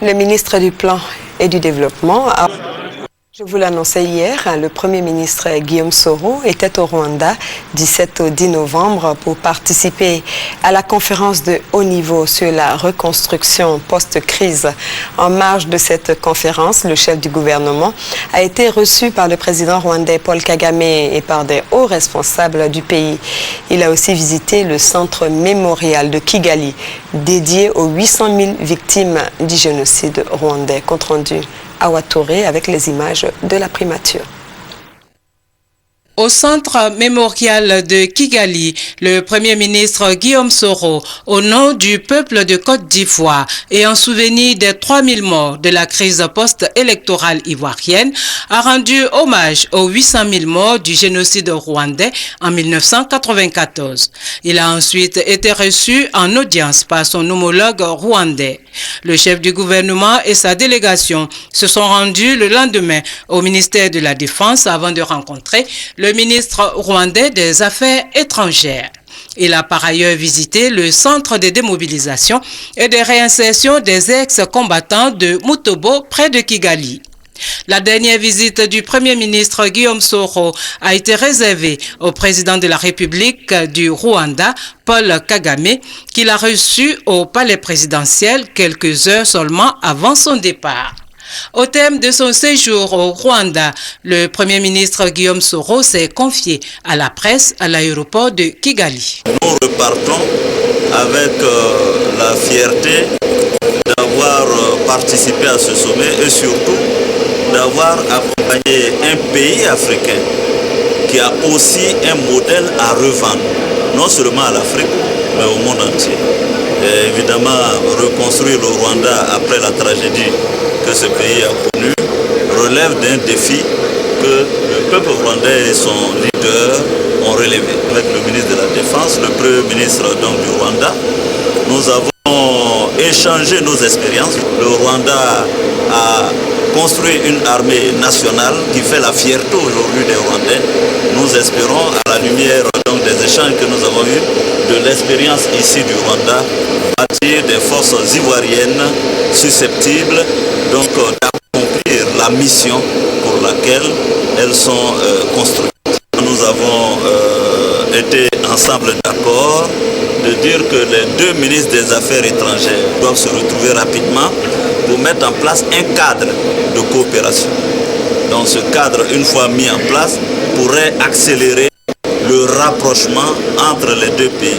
Le ministre du Plan et du Développement Je vous l'annonçais hier, le Premier ministre Guillaume Soro était au Rwanda du 7 au 10 novembre pour participer à la conférence de haut niveau sur la reconstruction post-crise. En marge de cette conférence, le chef du gouvernement a été reçu par le président rwandais Paul Kagame et par des hauts responsables du pays. Il a aussi visité le centre mémorial de Kigali, dédié aux 800 000 victimes du génocide rwandais. Compte rendu à Ouattouré avec les images de la primature. Au centre mémorial de Kigali, le Premier ministre Guillaume Soro, au nom du peuple de Côte d'Ivoire et en souvenir des 3000 morts de la crise post-électorale ivoirienne, a rendu hommage aux 800 000 morts du génocide rwandais en 1994. Il a ensuite été reçu en audience par son homologue rwandais. Le chef du gouvernement et sa délégation se sont rendus le lendemain au ministère de la Défense avant de rencontrer le ministre rwandais des Affaires étrangères. Il a par ailleurs visité le centre de démobilisation et de réinsertion des ex-combattants de Mutobo près de Kigali. La dernière visite du Premier ministre Guillaume Soro a été réservée au président de la République du Rwanda, Paul Kagame, qu'il a reçu au palais présidentiel quelques heures seulement avant son départ. Au terme de son séjour au Rwanda, le Premier ministre Guillaume Soro s'est confié à la presse à l'aéroport de Kigali. Nous repartons avec la fierté d'avoir participé à ce sommet et surtout d'avoir accompagné un pays africain qui a aussi un modèle à revendre, non seulement à l'Afrique, mais au monde entier. Et évidemment, reconstruire le Rwanda après la tragédie que ce pays a connue relève d'un défi que le peuple rwandais et son leader ont relevé. Avec le ministre de la Défense, le Premier ministre donc, du Rwanda, nous avons échangé nos expériences. Le Rwanda a construit une armée nationale qui fait la fierté aujourd'hui des Rwandais. Nous espérons, à la lumière donc, des échanges que nous avons eus, de l'expérience ici du Rwanda, bâtir des forces ivoiriennes susceptibles donc d'accomplir la mission pour laquelle elles sont construites. Nous avons été ensemble d'accord de dire que les deux ministres des Affaires étrangères doivent se retrouver rapidement pour mettre en place un cadre de coopération. Donc ce cadre, une fois mis en place, pourrait accélérer le rapprochement entre les deux pays.